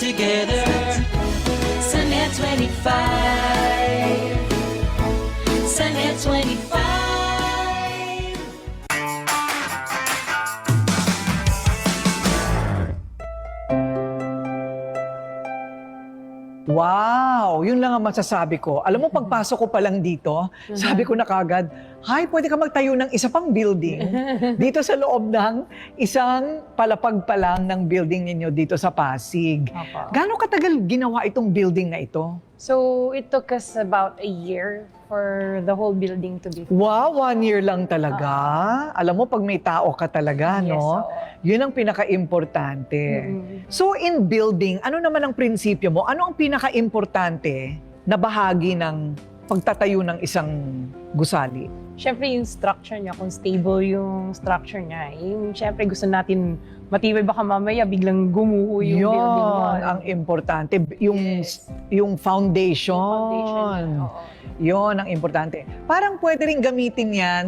together. Sunnet 25. Sunnet 25. Wow! Yun lang ang masasabi ko. Alam mo, pagpasok ko pa lang dito, sabi ko na kagad, "Hay, pwede ka magtayo ng isa pang building dito sa loob ng isang palapag pa lang ng building ninyo dito sa Pasig." Opo. Gaano katagal ginawa itong building na ito? So, it took us about a year for the whole building to be finished. Wow, 1 year lang talaga. Alam mo, pag may tao ka talaga, Yes, no? oo. Yun ang pinaka-importante. Mm-mm. So, in building, ano naman ang prinsipyo mo? Ano ang pinaka-importante na bahagi ng pagtatayo ng isang gusali? Siyempre, yung structure niya, kung stable yung structure niya, yung siyempre gusto natin matibay, baka mamaya biglang gumuho yung Yun building mo. ang importante. Yung, Yes. yung foundation. Yung foundation niya, oo. Yun ang importante. Parang pwede rin gamitin yan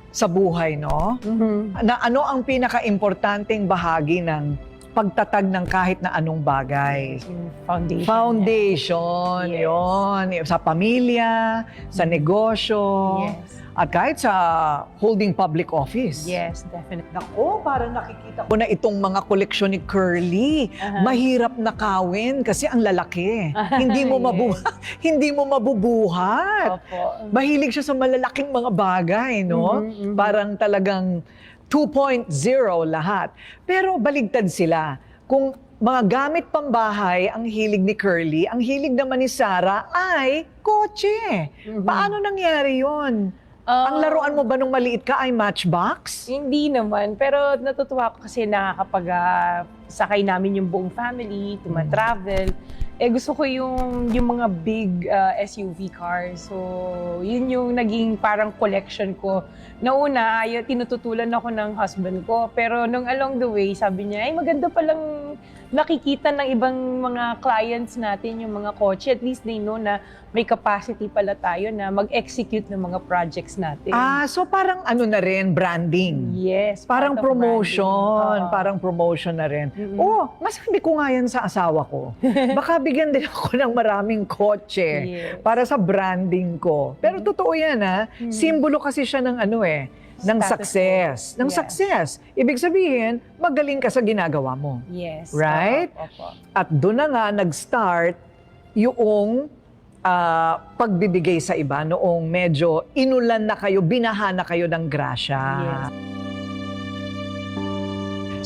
sa buhay, no? Mhm. Na ano ang pinaka-importanteng bahagi ng pagtatag ng kahit na anong bagay? Yung foundation. Foundation, Yes. yon. Sa pamilya, sa negosyo, Yes. at kahit sa holding public office. Yes, definitely. Nako, parang nakikita ko na itong mga koleksyon ni Curly, Aha. mahirap nakawin kasi ang lalaki. Hindi mo Yes. hindi mo mabubuhat. Opo. Mahilig siya sa malalaking mga bagay, no? Mhm, mhm. Parang talagang 2.0 lahat. Pero baligtad sila. Kung mga gamit pambahay ang hilig ni Curly, ang hilig naman ni Sarah ay kotse. Mhm. Paano nangyari yon? Ang laruan mo ba nung maliit ka ay Matchbox? Hindi naman, pero natutuwa ako kasi nakakapag sakay namin yung buong family, travel. Eh gusto ko yung mga big SUV cars. So, yun yung naging parang collection ko. Nauna, tinututulan ako ng husband ko. Pero nung along the way, sabi niya, ay maganda palang nakikita ng ibang mga clients natin yung mga kotse. At least they know na may capacity pala tayo na mag-execute ng mga projects natin. So parang ano na rin, branding. Yes. Parang part of promotion, branding. Oo. parang promotion na rin. Mm-mm. Oh, masabi ko nga yan sa asawa ko. Baka bigyan din ako ng maraming kotse Yes. para sa branding ko. Pero totoo yan, ha? Simbolo kasi siya ng ano ng Status success. quo. Ng Yes. success. Ibig sabihin, magaling ka sa ginagawa mo. Yes. Right? Opo. At doon na nga nag-start yung pagbibigay sa iba noong medyo inulan na kayo, binaha na kayo ng grasya. Yes.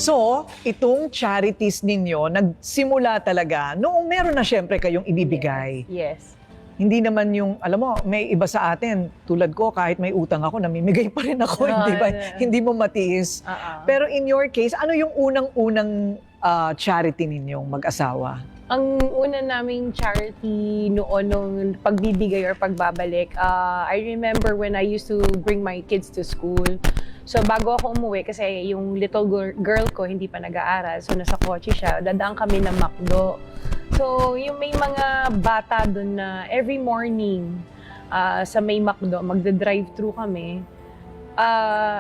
So, itong charities ninyo, nagsimula talaga noong meron na syempre kayong ibibigay. Yes. Hindi naman yung, alam mo, may iba sa atin, tulad ko, kahit may utang ako, namimigay pa rin ako, hindi ba? Hindi mo matiis. Pero in your case, ano yung unang-unang charity ninyong mag-asawa? Ang una naming charity noon nung pagbibigay or pagbabalik, I remember when I used to bring my kids to school. So bago ako umuwi, kasi yung little girl ko hindi pa nag-aaral, so nasa kotse siya, dadaan kami ng McDo. So yung may mga bata doon na every morning sa may McDo, magda-drive-thru kami,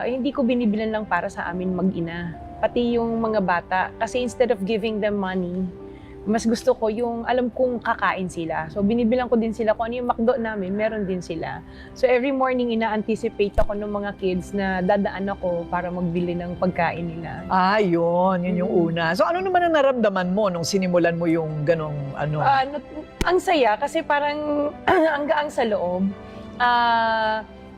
hindi ko binibilan lang para sa amin mag-ina. Pati yung mga bata, kasi instead of giving them money, mas gusto ko yung alam kong kakain sila. So binibilang ko din sila kung ano yung McDo namin, meron din sila. So every morning ina-anticipate ako ng mga kids na dadaan ako para magbili ng pagkain nila. Yun yung una. So ano naman ang naramdaman mo nung sinimulan mo yung ganong ano? Ang saya kasi parang ang gaang sa loob.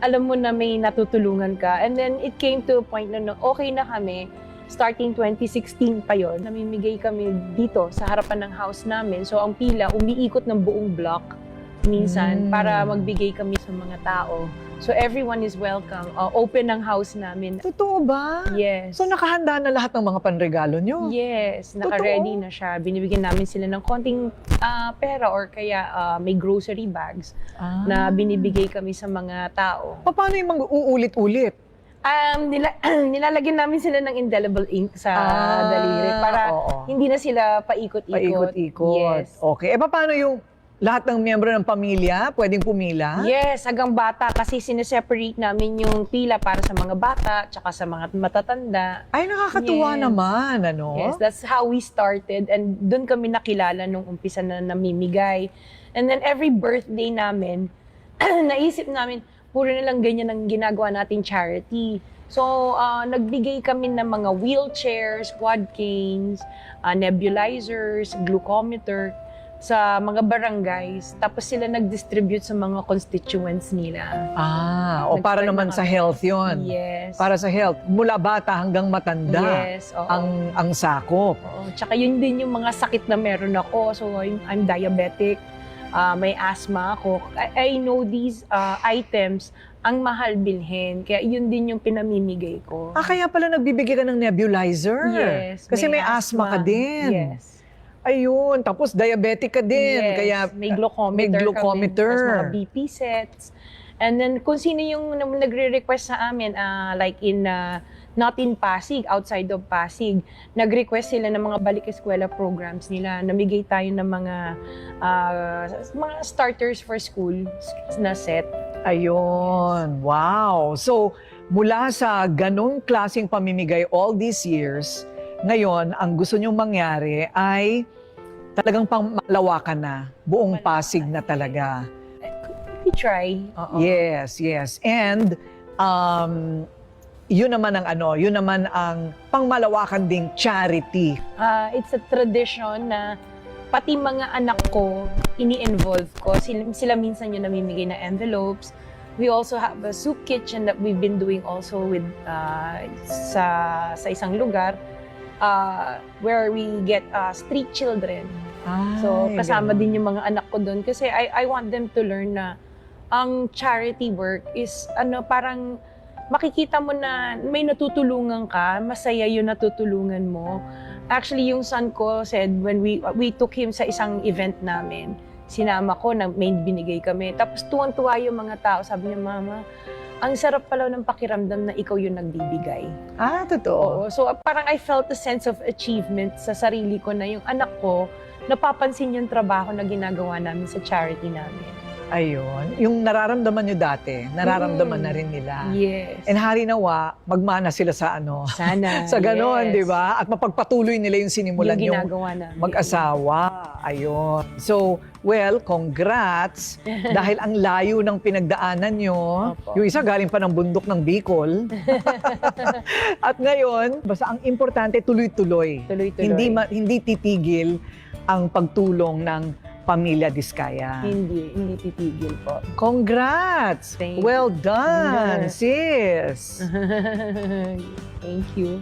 Alam mo na may natutulungan ka. And then it came to a point na okay na kami. Starting 2016 pa yon, namimigay kami dito sa harapan ng house namin. So ang pila, umiikot ng buong block minsan para magbigay kami sa mga tao. So everyone is welcome. Open ang house namin. Totoo ba? Yes. So nakahanda na lahat ng mga panregalo nyo? Yes, naka-ready na siya. Binibigyan namin sila ng konting pera or kaya may grocery bags na binibigay kami sa mga tao. Paano yung mga uulit-ulit? Nilalagyan namin sila ng indelible ink sa daliri para hindi na sila paikot-ikot. Paikot-ikot. Yes. Okay. Paano yung lahat ng miyembro ng pamilya pwedeng pumila? Yes, hanggang bata kasi sineseparate namin yung pila para sa mga bata tsaka sa mga matatanda. Ay, nakakatuwa Yes. naman, ano? Yes, that's how we started and doon kami nakilala nung umpisa na namimigay. And then every birthday namin, naisip namin, puro na lang ganyan ang ginagawa nating charity. So, nagbigay kami ng mga wheelchairs, quad canes, nebulizers, glucometer sa mga barangays. Tapos sila nag-distribute sa mga constituents nila. O para Nag-start naman na sa kami. health yon. Yes. Para sa health. Mula bata hanggang matanda. Yes, oo. Ang sakop. Oo. Tsaka yun din yung mga sakit na meron ako. So, I'm diabetic. May asthma ako. I know these items ang mahal bilhin. Kaya yun din yung pinamimigay ko. Kaya pala nagbibigay ka ng nebulizer. Yes. Kasi may asthma ka din. Yes. Ayun. Tapos diabetic ka din. Yes. Kaya may glucometer. may glucometer. Kami. Tapos mga BP sets. And then, kung sino yung nagre-request sa amin, like in, not in Pasig, outside of Pasig, nag-request sila ng mga balik-eskwela programs nila. Namigay tayo ng mga starters for school na set. Ayun. Wow. So, mula sa ganong klaseng pamimigay all these years, ngayon, ang gusto nyong mangyari ay talagang pangmalawakan na. Buong Pasig na talaga. We try. Yes, yes. And, yun naman ang pangmalawakan ding charity. It's a tradition na pati mga anak ko, ini-involve ko. Sila minsan yung namimigay na envelopes. We also have a soup kitchen that we've been doing also with sa isang lugar where we get street children. So kasama din yung mga anak ko doon kasi I want them to learn na ang charity work is parang makikita mo na may natutulungan ka, masaya yung natutulungan mo. Actually, yung son ko said when we took him sa isang event namin, sinama ko, may binigay kami. Tapos tuwang-tuwa yung mga tao, sabi niya, Mama, ang sarap pala ng pakiramdam na ikaw yung nagbibigay. Totoo. Oo. So parang I felt a sense of achievement sa sarili ko na yung anak ko, napapansin yung trabaho na ginagawa namin sa charity namin. Ayun. Yung nararamdaman nyo dati, nararamdaman na rin nila. Yes. And hari nawa, magmana sila sa Sana. sa ganon, yes. di ba? At mapagpatuloy nila yung sinimulan Yung yung ginagawa namin. mag-asawa. Ayun. So, well, congrats. Dahil ang layo ng pinagdaanan nyo. Opo. Yung isa galing pa ng bundok ng Bicol. At ngayon, basta ang importante, tuloy-tuloy. Tuloy-tuloy. Hindi titigil ang pagtulong ng Pamilya Diskaya. Hindi titigil po. Congrats! Thank you. Well done, sis! Thank you.